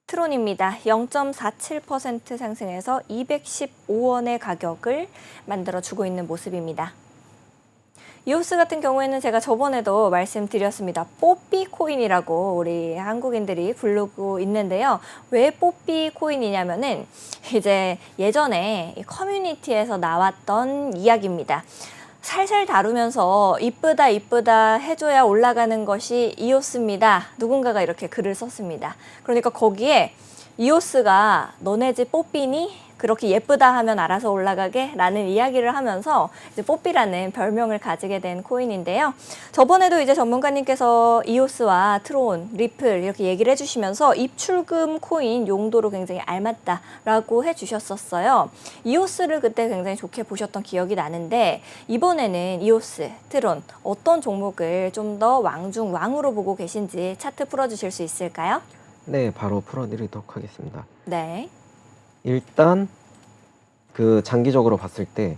트론입니다. 0.47% 상승해서 215원의 가격을 만들어주고 있는 모습입니다. 이오스 같은 경우에는 제가 저번에도 말씀드렸습니다. 뽀삐 코인이라고 우리 한국인들이 부르고 있는데요. 왜 뽀삐 코인이냐면은 이제 예전에 커뮤니티에서 나왔던 이야기입니다. 살살 다루면서 이쁘다 해줘야 올라가는 것이 이오스입니다. 누군가가 이렇게 글을 썼습니다. 그러니까 거기에 이오스가 너네 집 뽀삐니? 그렇게 예쁘다 하면 알아서 올라가게? 라는 이야기를 하면서 이제 뽀삐라는 별명을 가지게 된 코인인데요. 저번에도 이제 전문가님께서 이오스와 트론, 리플 이렇게 얘기를 해주시면서 입출금 코인 용도로 굉장히 알맞다라고 해주셨었어요. 이오스를 그때 굉장히 좋게 보셨던 기억이 나는데 이번에는 이오스, 트론 어떤 종목을 좀 더 왕중왕으로 보고 계신지 차트 풀어주실 수 있을까요? 네, 바로 풀어드리도록 하겠습니다. 네. 일단 그 장기적으로 봤을 때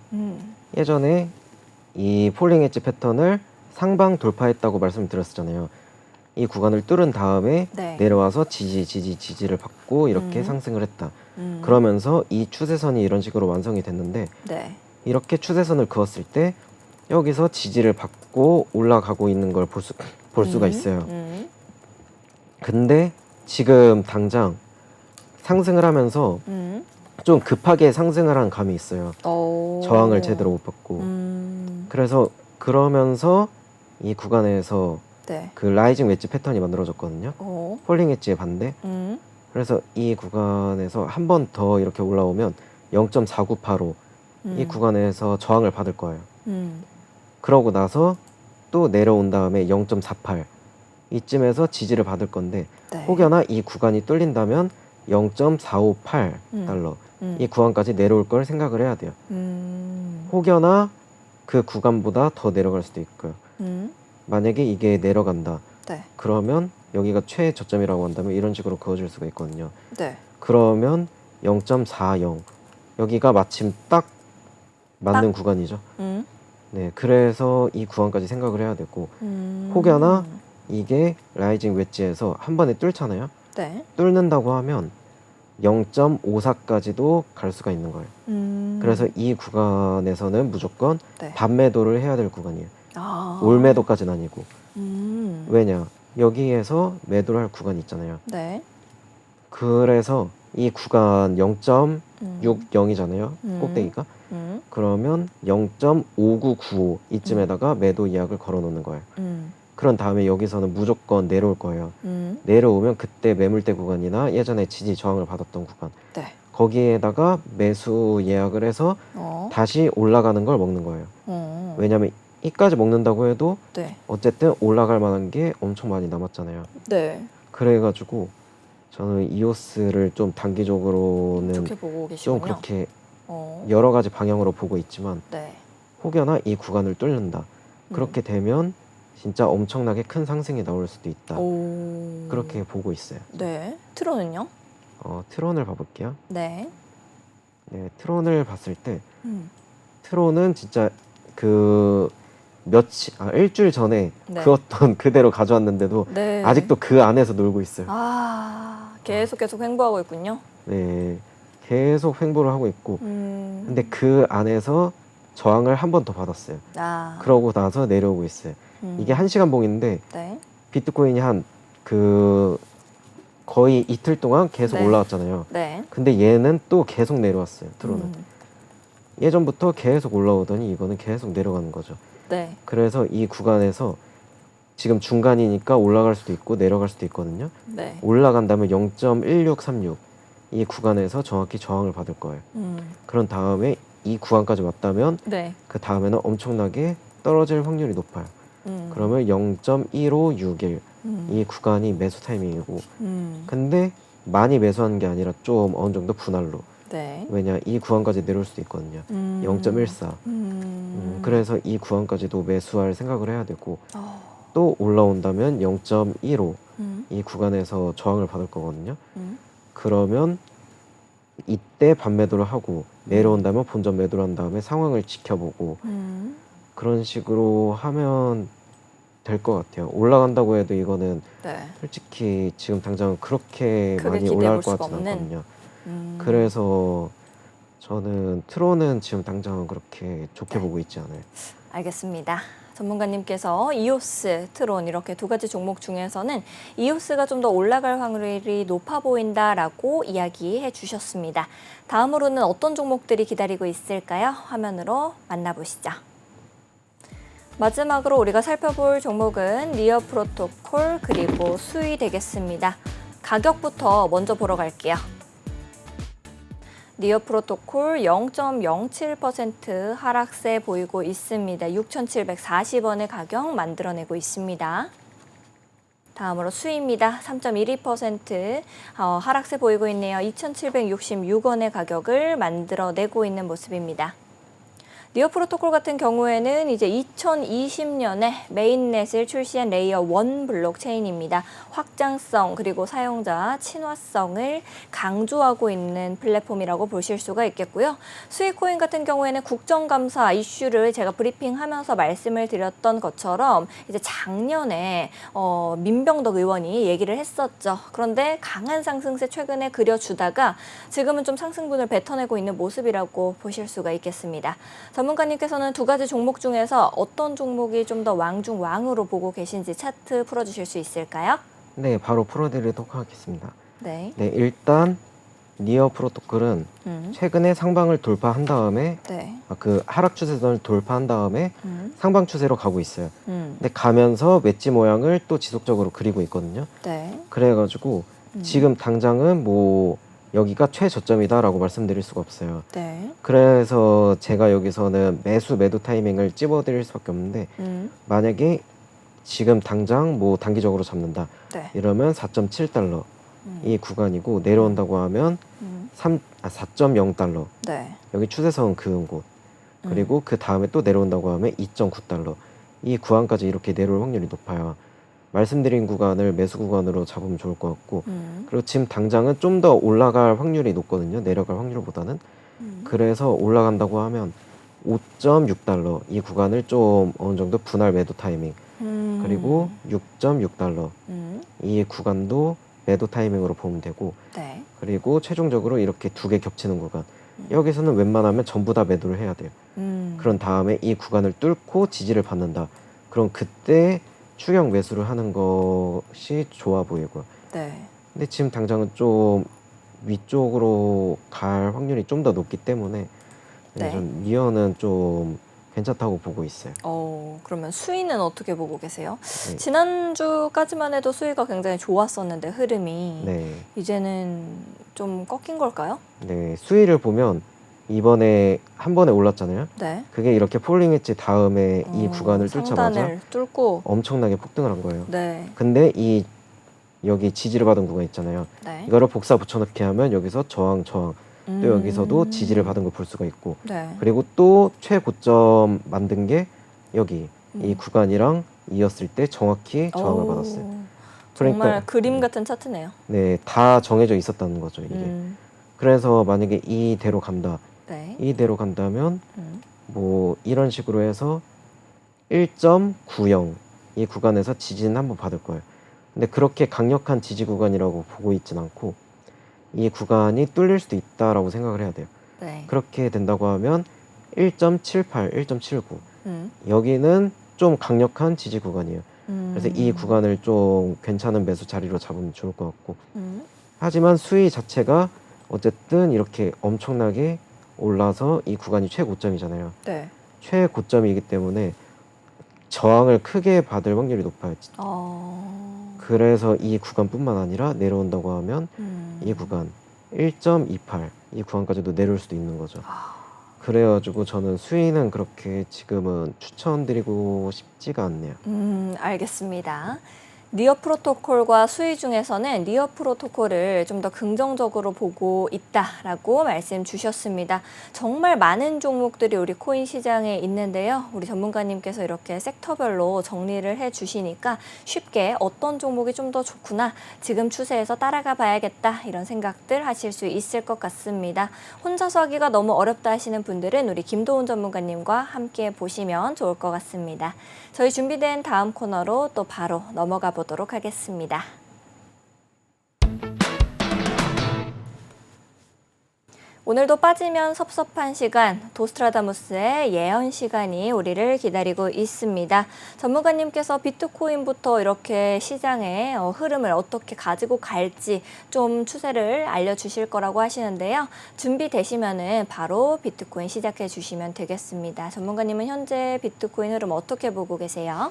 예전에 이 폴링 엣지 패턴을 상방 돌파했다고 말씀드렸잖아요. 이 구간을 뚫은 다음에 네. 내려와서 지지를 받고 이렇게 상승을 했다. 그러면서 이 추세선이 이런 식으로 완성이 됐는데 네. 이렇게 추세선을 그었을 때 여기서 지지를 받고 올라가고 있는 걸 볼 수가 있어요. 근데 지금 당장 상승을 하면서 좀 급하게 상승을 한 감이 있어요. 저항을 제대로 못 받고. 그래서 그러면서 이 구간에서 네. 그 라이징 웨지 패턴이 만들어졌거든요. 폴링 웨지의 반대. 그래서 이 구간에서 한 번 더 이렇게 올라오면 0.498로 이 구간에서 저항을 받을 거예요. 그러고 나서 또 내려온 다음에 0.48 이쯤에서 지지를 받을 건데 네. 혹여나 이 구간이 뚫린다면 0.458달러 이 구간까지 내려올 걸 생각을 해야 돼요. 혹여나 그 구간보다 더 내려갈 수도 있고요. 만약에 이게 내려간다. 네. 그러면 여기가 최저점이라고 한다면 이런 식으로 그어질 수가 있거든요. 네. 그러면 0.40 여기가 마침 딱 맞는 구간이죠. 네, 그래서 이 구간까지 생각을 해야 되고 혹여나 이게 라이징 웨지에서 한 번에 뚫잖아요. 네. 뚫는다고 하면 0.54까지도 갈 수가 있는 거예요. 그래서 이 구간에서는 무조건 네. 반매도를 해야 될 구간이에요. 아. 올매도까지는 아니고. 음. 왜냐? 여기에서 매도를 할 구간이 있잖아요. 네. 그래서 이 구간 0.60이잖아요. 꼭대기가. 그러면 0.5995 이쯤에다가 매도 예약을 걸어 놓는 거예요. 그런 다음에 여기서는 무조건 내려올 거예요. 내려오면 그때 매물대 구간이나 예전에 지지 저항을 받았던 구간 네. 거기에다가 매수 예약을 해서 다시 올라가는 걸 먹는 거예요. 왜냐면 이까지 먹는다고 해도 네. 어쨌든 올라갈 만한 게 엄청 많이 남았잖아요. 네. 그래가지고 저는 이오스를 좀 단기적으로는 좋게 보고 좀 계시군요. 그렇게 어. 여러 가지 방향으로 보고 있지만 네. 혹여나 이 구간을 뚫는다. 그렇게 되면 진짜 엄청나게 큰 상승이 나올 수도 있다. 오. 그렇게 보고 있어요. 네. 트론은요? 트론을 봐볼게요. 네. 네, 트론을 봤을 때 음. 트론은 진짜 그 일주일 전에 네. 그었던 그대로 가져왔는데도 네. 아직도 그 안에서 놀고 있어요. 계속 횡보하고 있군요. 네, 계속 횡보를 하고 있고 근데 음. 그 안에서 저항을 한 번 더 받았어요. 그러고 나서 내려오고 있어요. 이게 1시간 봉인데 네. 비트코인이 거의 이틀 동안 계속 네. 올라왔잖아요. 네. 근데 얘는 또 계속 내려왔어요. 트론은. 예전부터 계속 올라오더니 이거는 계속 내려가는 거죠. 네. 그래서 이 구간에서 지금 중간이니까 올라갈 수도 있고 내려갈 수도 있거든요. 네. 올라간다면 0.1636 이 구간에서 정확히 저항을 받을 거예요. 그런 다음에 이 구간까지 왔다면 네. 그 다음에는 엄청나게 떨어질 확률이 높아요. 그러면 0.1561 이 구간이 매수 타이밍이고 근데 많이 매수하는 게 아니라 좀 어느 정도 분할로 네. 왜냐 이 구간까지 내려올 수도 있거든요. 0.14 그래서 이 구간까지도 매수할 생각을 해야 되고 또 올라온다면 0.15 이 구간에서 저항을 받을 거거든요. 그러면 이때 반매도를 하고 내려온다면 본전 매도를 한 다음에 상황을 지켜보고 그런 식으로 하면 될 것 같아요. 올라간다고 해도 이거는 네. 솔직히 지금 당장 그렇게 크게 많이 기대해 올라갈 볼 것 수가 같지는 없는. 않거든요. 그래서 저는 트론은 지금 당장 그렇게 좋게 네. 보고 있지 않아요. 알겠습니다. 전문가님께서 이오스, 트론 이렇게 두 가지 종목 중에서는 이오스가 좀 더 올라갈 확률이 높아 보인다라고 이야기해 주셨습니다. 다음으로는 어떤 종목들이 기다리고 있을까요? 화면으로 만나보시죠. 마지막으로 우리가 살펴볼 종목은 니어 프로토콜 그리고 수위 되겠습니다. 가격부터 먼저 보러 갈게요. 니어 프로토콜 0.07% 하락세 보이고 있습니다. 6,740원의 가격 만들어내고 있습니다. 다음으로 수입니다. 3.12% 하락세 보이고 있네요. 2,766원의 가격을 만들어내고 있는 모습입니다. 니어 프로토콜 같은 경우에는 이제 2020년에 메인넷을 출시한 레이어 1 블록체인입니다. 확장성 그리고 사용자 친화성을 강조하고 있는 플랫폼이라고 보실 수가 있겠고요. 스위코인 같은 경우에는 국정감사 이슈를 제가 브리핑하면서 말씀을 드렸던 것처럼 이제 작년에 민병덕 의원이 얘기를 했었죠. 그런데 강한 상승세 최근에 그려주다가 지금은 좀 상승분을 뱉어내고 있는 모습이라고 보실 수가 있겠습니다. 전문가님께서는 두 가지 종목 중에서 어떤 종목이 좀 더 왕중왕으로 보고 계신지 차트 풀어주실 수 있을까요? 네, 바로 풀어드리도록 하겠습니다. 네. 네, 일단 니어 프로토콜은 최근에 상방을 돌파한 다음에 네. 그 하락 추세선을 돌파한 다음에 상방 추세로 가고 있어요. 음. 근데 가면서 웨지 모양을 또 지속적으로 그리고 있거든요. 네. 그래가지고 지금 당장은 뭐 여기가 최저점이다라고 말씀드릴 수가 없어요. 네. 그래서 제가 여기서는 매도 타이밍을 찝어드릴 수밖에 없는데 만약에 지금 당장 뭐 단기적으로 잡는다 네. 이러면 4.7달러 이 구간이고 내려온다고 하면 4.0달러 네. 여기 추세선 그은 곳 그리고 그 다음에 또 내려온다고 하면 2.9달러. 이 구간까지 이렇게 내려올 확률이 높아요. 말씀드린 구간을 매수 구간으로 잡으면 좋을 것 같고, 그리고 지금 당장은 좀 더 올라갈 확률이 높거든요. 내려갈 확률보다는. 그래서 올라간다고 하면 5.6달러 이 구간을 좀 어느 정도 분할 매도 타이밍, 그리고 6.6달러 이 구간도 매도 타이밍으로 보면 되고, 네. 그리고 최종적으로 이렇게 두 개 겹치는 구간, 여기서는 웬만하면 전부 다 매도를 해야 돼요. 그런 다음에 이 구간을 뚫고 지지를 받는다. 그럼 그때 추격 매수를 하는 것이 좋아 보이고요. 네. 근데 지금 당장은 좀 위쪽으로 갈 확률이 좀 더 높기 때문에 네. 좀 위어는 좀 괜찮다고 보고 있어요. 그러면 수위는 어떻게 보고 계세요? 네. 지난주까지만 해도 수위가 굉장히 좋았었는데 흐름이 네. 이제는 좀 꺾인 걸까요? 네, 수위를 보면 이번에 한 번에 올랐잖아요. 네. 그게 이렇게 폴링 엣지 다음에 이 구간을 뚫자마자 상단을 뚫고 엄청나게 폭등을 한 거예요. 네. 근데 여기 지지를 받은 구간 있잖아요. 네. 이거를 복사 붙여넣기 하면 여기서 저항, 또 여기서도 지지를 받은 걸 볼 수가 있고, 네. 그리고 또 최고점 만든 게 여기 이 구간이랑 이었을 때 정확히 저항을 받았어요. 정말 그림 같은 차트네요. 네, 다 정해져 있었다는 거죠, 이게. 그래서 만약에 이대로 간다. 네. 이대로 간다면 뭐 이런 식으로 해서 1.90 이 구간에서 지지는 한번 받을 거예요. 근데 그렇게 강력한 지지 구간이라고 보고 있진 않고, 이 구간이 뚫릴 수도 있다라고 생각을 해야 돼요. 네. 그렇게 된다고 하면 1.78, 1.79 여기는 좀 강력한 지지 구간이에요. 그래서 이 구간을 좀 괜찮은 매수 자리로 잡으면 좋을 것 같고, 하지만 수위 자체가 어쨌든 이렇게 엄청나게 올라서 이 구간이 최고점이잖아요. 네. 최고점이기 때문에 저항을 크게 받을 확률이 높아요. 그래서 이 구간뿐만 아니라 내려온다고 하면 이 구간 1.28 이 구간까지도 내려올 수도 있는 거죠. 그래가지고 저는 수위는 그렇게 지금은 추천드리고 싶지가 않네요. 알겠습니다. 니어 프로토콜과 수위 중에서는 니어 프로토콜을 좀 더 긍정적으로 보고 있다라고 말씀 주셨습니다. 정말 많은 종목들이 우리 코인 시장에 있는데요. 우리 전문가님께서 이렇게 섹터별로 정리를 해주시니까 쉽게 어떤 종목이 좀 더 좋구나, 지금 추세에서 따라가 봐야겠다, 이런 생각들 하실 수 있을 것 같습니다. 혼자서 하기가 너무 어렵다 하시는 분들은 우리 김도훈 전문가님과 함께 보시면 좋을 것 같습니다. 저희 준비된 다음 코너로 또 바로 넘어가 보도록 하겠습니다. 오늘도 빠지면 섭섭한 시간, 도스트라다무스의 예언 시간이 우리를 기다리고 있습니다. 전문가님께서 비트코인부터 이렇게 시장의 흐름을 어떻게 가지고 갈지 좀 추세를 알려주실 거라고 하시는데요. 준비되시면은 바로 비트코인 시작해 주시면 되겠습니다. 전문가님은 현재 비트코인 흐름 어떻게 보고 계세요?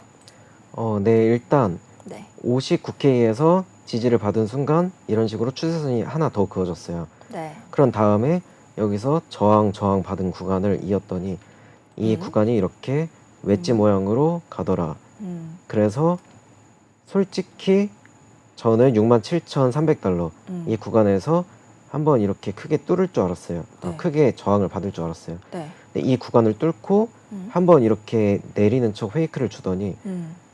네, 일단 네. 59K에서 지지를 받은 순간 이런 식으로 추세선이 하나 더 그어졌어요. 네. 그런 다음에 여기서 저항 받은 구간을 이었더니 이 구간이 이렇게 웨지 모양으로 가더라. 그래서 솔직히 저는 67,300달러 이 구간에서 한번 이렇게 크게 뚫을 줄 알았어요. 네. 크게 저항을 받을 줄 알았어요. 네. 근데 이 구간을 뚫고 한번 이렇게 내리는 척 페이크를 주더니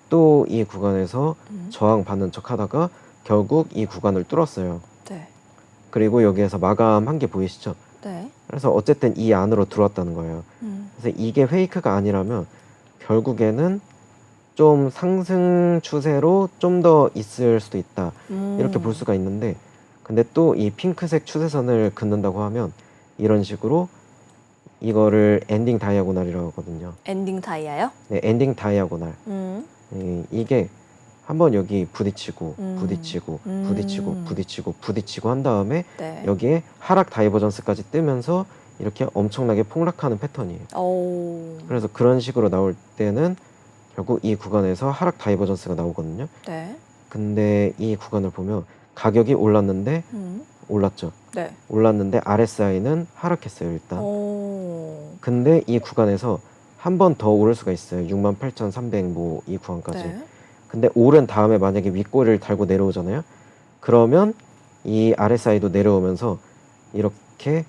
또 이 구간에서 저항 받는 척 하다가 결국 이 구간을 뚫었어요. 네. 그리고 여기에서 마감한 게 보이시죠? 네. 그래서 어쨌든 이 안으로 들어왔다는 거예요. 그래서 이게 페이크가 아니라면 결국에는 좀 상승 추세로 좀 더 있을 수도 있다. 이렇게 볼 수가 있는데, 근데 또 이 핑크색 추세선을 긋는다고 하면 이런 식으로 이거를 엔딩 다이아고날이라고 하거든요. 엔딩 다이아요? 네, 엔딩 다이아고날. 이게 한번 여기 부딪히고 부딪히고 한 다음에 네. 여기에 하락 다이버전스까지 뜨면서 이렇게 엄청나게 폭락하는 패턴이에요. 그래서 그런 식으로 나올 때는 결국 이 구간에서 하락 다이버전스가 나오거든요. 네. 근데 이 구간을 보면 가격이 올랐는데 올랐죠. 네. 올랐는데 RSI는 하락했어요, 일단. 근데 이 구간에서 한 번 더 오를 수가 있어요. 68,300 뭐 이 구간까지. 네. 근데 오른 다음에 만약에 윗꼬리를 달고 내려오잖아요. 그러면 이 RSI도 내려오면서 이렇게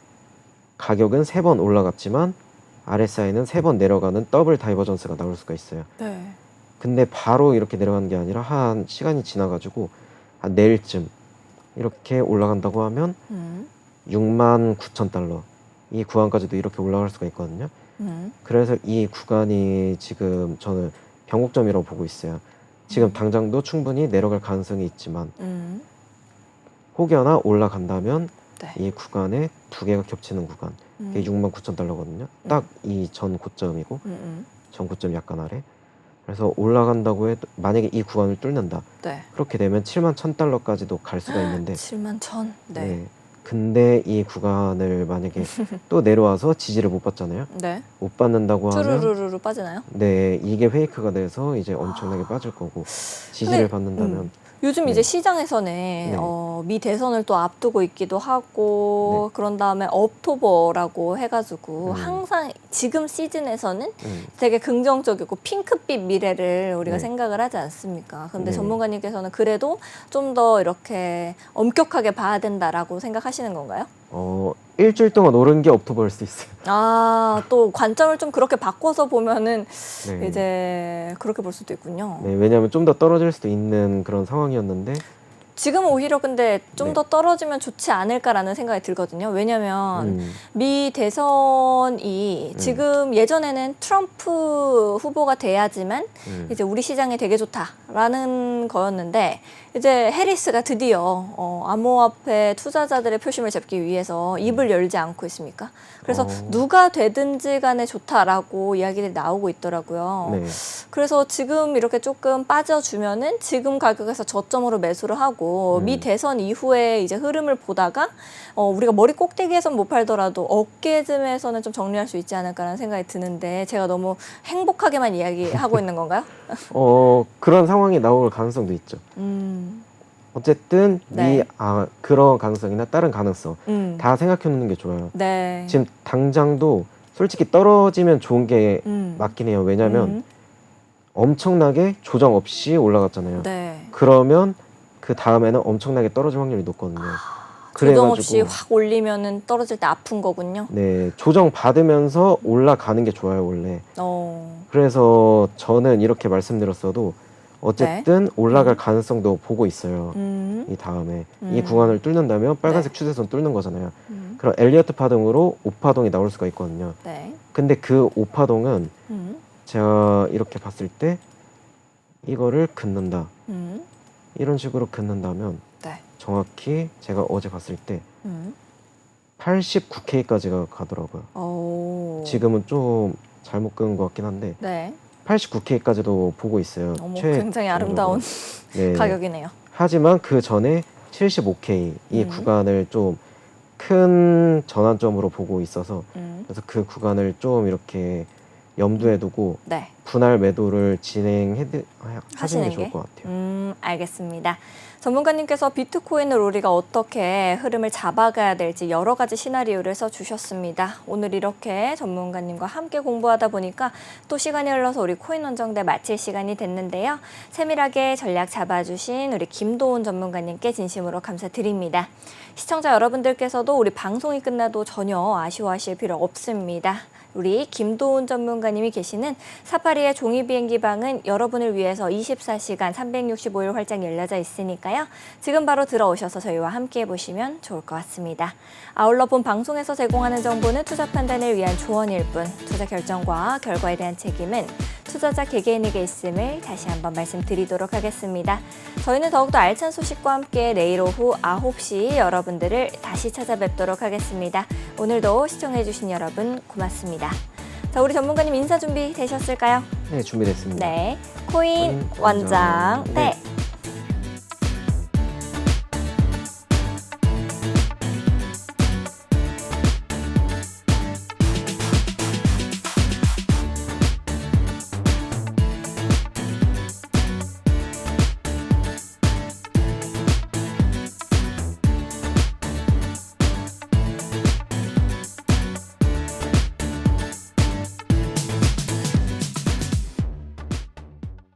가격은 3번 올라갔지만 RSI는 3번 내려가는 더블 다이버전스가 나올 수가 있어요. 네. 근데 바로 이렇게 내려가는 게 아니라 한 시간이 지나가지고 한 내일쯤 이렇게 올라간다고 하면 69,000달러 이 구간까지도 이렇게 올라갈 수가 있거든요. 그래서 이 구간이 지금 저는 변곡점이라고 보고 있어요. 지금 당장도 충분히 내려갈 가능성이 있지만 혹여나 올라간다면 네. 이 구간에 두 개가 겹치는 구간 이게 69,000달러거든요. 딱 이 전 고점이고 전 고점 약간 아래. 그래서 올라간다고 해도 만약에 이 구간을 뚫는다. 네. 그렇게 되면 71,000달러까지도 갈 수가 있는데 71,000. 네. 네. 근데 이 구간을 만약에 또 내려와서 지지를 못 받잖아요. 네. 못 받는다고 하면 쭈루루루루 빠지나요? 네, 이게 페이크가 돼서 이제 엄청나게 빠질 거고 지지를 받는다면 요즘 네. 이제 시장에서는 네. 미 대선을 또 앞두고 있기도 하고 네. 그런 다음에 업토버라고 해가지고 음. 항상 지금 시즌에서는 되게 긍정적이고 핑크빛 미래를 우리가 네. 생각을 하지 않습니까? 근데 네. 전문가님께서는 그래도 좀 더 이렇게 엄격하게 봐야 된다라고 생각하시는 건가요? 일주일 동안 오른 게 업토버일 수 있어요. 아, 또 관점을 좀 그렇게 바꿔서 보면은 네. 이제 그렇게 볼 수도 있군요. 네, 왜냐하면 좀 더 떨어질 수도 있는 그런 상황이었는데 지금 오히려 근데 좀 네. 더 떨어지면 좋지 않을까라는 생각이 들거든요. 왜냐하면 음, 미 대선이 지금 예전에는 트럼프 후보가 돼야지만 이제 우리 시장이 되게 좋다라는 거였는데 이제 해리스가 드디어 암호화폐 투자자들의 표심을 잡기 위해서 입을 열지 않고 있습니까? 그래서 누가 되든지 간에 좋다라고 이야기들이 나오고 있더라고요. 네. 그래서 지금 이렇게 조금 빠져주면은 지금 가격에서 저점으로 매수를 하고 미 대선 이후에 이제 흐름을 보다가 우리가 머리 꼭대기에선 못 팔더라도 어깨쯤에서는 좀 정리할 수 있지 않을까라는 생각이 드는데 제가 너무 행복하게만 이야기하고 있는 건가요? 그런 상황이 나올 가능성도 있죠. 어쨌든 네. 그런 가능성이나 다른 가능성 다 생각해 놓는 게 좋아요. 네. 지금 당장도 솔직히 떨어지면 좋은 게 맞긴 해요. 왜냐하면 엄청나게 조정 없이 올라갔잖아요. 네. 그러면 그 다음에는 엄청나게 떨어질 확률이 높거든요. 조정 없이 확 올리면은 떨어질 때 아픈 거군요. 네, 조정 받으면서 올라가는 게 좋아요, 원래. 어. 그래서 저는 이렇게 말씀드렸어도 어쨌든 올라갈 가능성도 보고 있어요. 이 다음에 이 구간을 뚫는다면 빨간색 추세선 뚫는 거잖아요. 그럼 엘리어트 파동으로 5파동이 나올 수가 있거든요. 네. 근데 그 5파동은 제가 이렇게 봤을 때 이거를 긋는다. 이런 식으로 긋는다면 네. 정확히 제가 어제 봤을 때 89K까지가 가더라고요. 오. 지금은 좀 잘못 긋은 것 같긴 한데 네. 89K까지도 보고 있어요. 어머, 굉장히 아름다운 네. 가격이네요. 하지만 그 전에 75K 이 구간을 좀 큰 전환점으로 보고 있어서 그래서 그 구간을 좀 이렇게 염두에 두고 네. 분할 매도를 하시는 하시는 게 좋을 게? 것 같아요. 알겠습니다. 전문가님께서 비트코인을 우리가 어떻게 흐름을 잡아가야 될지 여러 가지 시나리오를 써주셨습니다. 오늘 이렇게 전문가님과 함께 공부하다 보니까 또 시간이 흘러서 우리 코인 원정대 마칠 시간이 됐는데요. 세밀하게 전략 잡아주신 우리 김도훈 전문가님께 진심으로 감사드립니다. 시청자 여러분들께서도 우리 방송이 끝나도 전혀 아쉬워하실 필요 없습니다. 우리 김도훈 전문가님이 계시는 사파리의 종이 비행기 방은 여러분을 위해서 24시간 365일 활짝 열려져 있으니까요. 지금 바로 들어오셔서 저희와 함께 해보시면 좋을 것 같습니다. 아울러 본 방송에서 제공하는 정보는 투자 판단을 위한 조언일 뿐 투자 결정과 결과에 대한 책임은 투자자 개개인에게 있음을 다시 한번 말씀드리도록 하겠습니다. 저희는 더욱더 알찬 소식과 함께 내일 오후 9시 여러분들을 다시 찾아뵙도록 하겠습니다. 오늘도 시청해주신 여러분 고맙습니다. 자, 우리 전문가님 인사 준비 되셨을까요? 네, 준비됐습니다. 네, 코인 원정. 네.